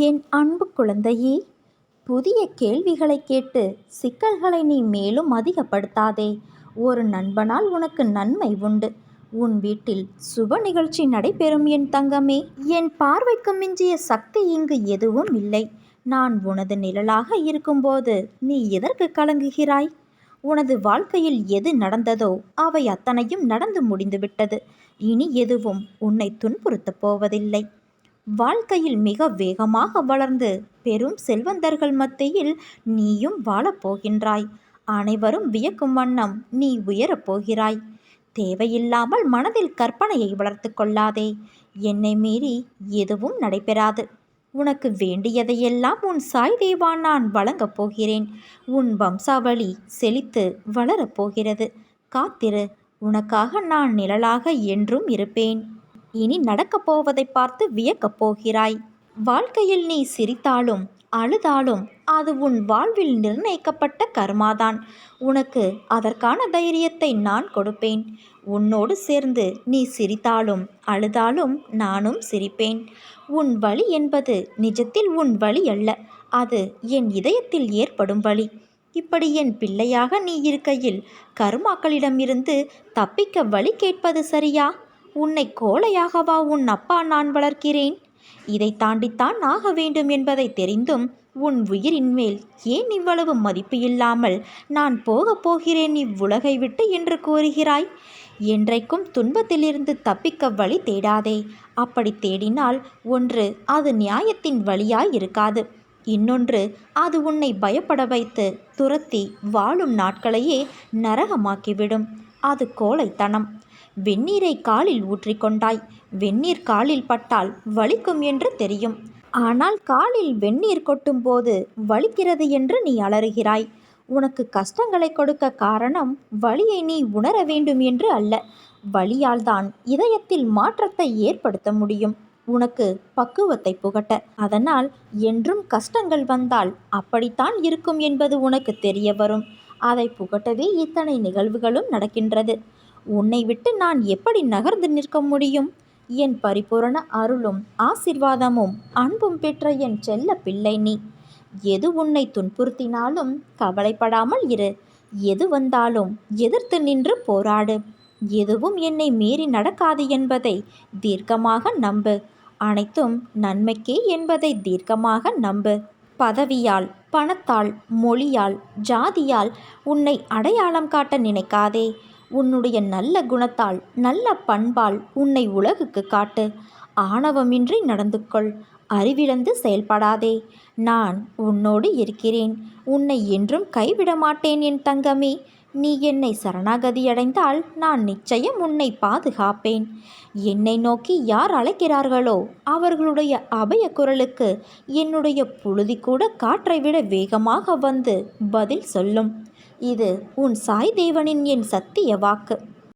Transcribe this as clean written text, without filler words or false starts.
என் அன்பு குழந்தையே, புதிய கேள்விகளை கேட்டு சிக்கல்களை நீ மேலும் அதிகப்படுத்தாதே. ஒரு நண்பனால் உனக்கு நன்மை உண்டு. உன் வீட்டில் சுப நிகழ்ச்சி நடைபெறும் என் தங்கமே. என் பார்வைக்கு மிஞ்சிய சக்தி இங்கு எதுவும் இல்லை. நான் உனது நிழலாக இருக்கும்போது நீ எதற்கு கலங்குகிறாய்? உனது வாழ்க்கையில் எது நடந்ததோ அவை அத்தனையும் நடந்து முடிந்துவிட்டது. இனி எதுவும் உன்னை துன்புறுத்தப் போவதில்லை. வாழ்க்கையில் மிக வேகமாக வளர்ந்து பெரும் செல்வந்தர்கள் மத்தியில் நீயும் வாழப்போகின்றாய். அனைவரும் வியக்கும் வண்ணம் நீ உயரப் போகிறாய். தேவையில்லாமல் மனதில் கற்பனையை வளர்த்து கொள்ளாதே. என்னை மீறி எதுவும் நடைபெறாது. உனக்கு வேண்டியதையெல்லாம் உன் சாய் தேவா நான் வழங்கப் போகிறேன். உன் வம்சாவளி செழித்து வளரப்போகிறது. காத்திரு. உனக்காக நான் நிழலாக என்றும் இருப்பேன். இனி நடக்கப் போவதை பார்த்து வியக்கப் போகிறாய். வாழ்க்கையில் நீ சிரித்தாலும் அழுதாலும் அது உன் வாழ்வில் நிர்ணயிக்கப்பட்ட கர்மாதான். உனக்கு அதற்கான தைரியத்தை நான் கொடுப்பேன். உன்னோடு சேர்ந்து நீ சிரித்தாலும் அழுதாலும் நானும் சிரிப்பேன். உன் வலி என்பது நிஜத்தில் உன் வலி அல்ல, அது என் இதயத்தில் ஏற்படும் வலி. இப்படி என் பிள்ளையாக நீ இருக்கையில் கர்மாக்களிடமிருந்து தப்பிக்க வழி கேட்பது சரியா? உன்னை கோழையாகவா உன் அப்பா நான் வளர்க்கிறேன்? இதை தாண்டித்தான் ஆக வேண்டும் என்பதை தெரிந்தும் உன் உயிரின் மேல் ஏன் இவ்வளவு மதிப்பு இல்லாமல் நான் போகப் போகிறேன் இவ்வுலகை விட்டு என்று கூறுகிறாய்? என்றைக்கும் துன்பத்திலிருந்து தப்பிக்க வழி தேடாதே. அப்படி தேடினால் ஒன்று அது நியாயத்தின் வழியாய் இருக்காது, இன்னொன்று அது உன்னை பயப்பட வைத்து துரத்தி வாழும் நாட்களையே நரகமாக்கிவிடும். அது கோழைத்தனம். வெந்நீரை காலில் ஊற்றிக்கொண்டாய். வெந்நீர் காலில் பட்டால் வலிக்கும் என்று தெரியும். ஆனால் காலில் வெந்நீர் கொட்டும் போது வலிக்கிறது என்று நீ அலறுகிறாய். உனக்கு கஷ்டங்களை கொடுக்க காரணம் வலியை நீ உணர வேண்டும் என்று அல்ல. வலியால் தான் இதயத்தில் மாற்றத்தை ஏற்படுத்த முடியும். உனக்கு பக்குவத்தை புகட்ட. அதனால் என்றும் கஷ்டங்கள் வந்தால் அப்படித்தான் இருக்கும் என்பது உனக்கு தெரிய வரும். அதை புகட்டவே இத்தனை நிகழ்வுகளும் நடக்கின்றது. உன்னை விட்டு நான் எப்படி நகர்ந்து நிற்க முடியும்? என் பரிபூரண அருளும் ஆசிர்வாதமும் அன்பும் பெற்ற என் செல்ல பிள்ளை நீ. எது உன்னை துன்புறுத்தினாலும் கவலைப்படாமல் இரு. எது வந்தாலும் எதிர்த்து நின்று போராடு. எதுவும் என்னை மீறி நடக்காது என்பதை தீர்க்கமாக நம்பு. அனைத்தும் நன்மைக்கே என்பதை தீர்க்கமாக நம்பு. பதவியால், பணத்தால், மொழியால், ஜாதியால் உன்னை அடையாளம் காட்ட நினைக்காதே. உன்னுடைய நல்ல குணத்தால், நல்ல பண்பால் உன்னை உலகுக்கு காட்டு. ஆணவமின்றி நடந்து கொள். அறிவிழந்து செயல்படாதே. நான் உன்னோடு இருக்கிறேன். உன்னை என்றும் கைவிட மாட்டேன் என் தங்கமே. நீ என்னை சரணாகதியடைந்தால் நான் நிச்சயம் உன்னை பாதுகாப்பேன். என்னை நோக்கி யார் அழைக்கிறார்களோ அவர்களுடைய அபய குரலுக்கு என்னுடைய புழுதி கூட காற்றை விட வேகமாக வந்து பதில் சொல்லும். இது உன் சாய் தேவனின் என் சத்திய வாக்கு.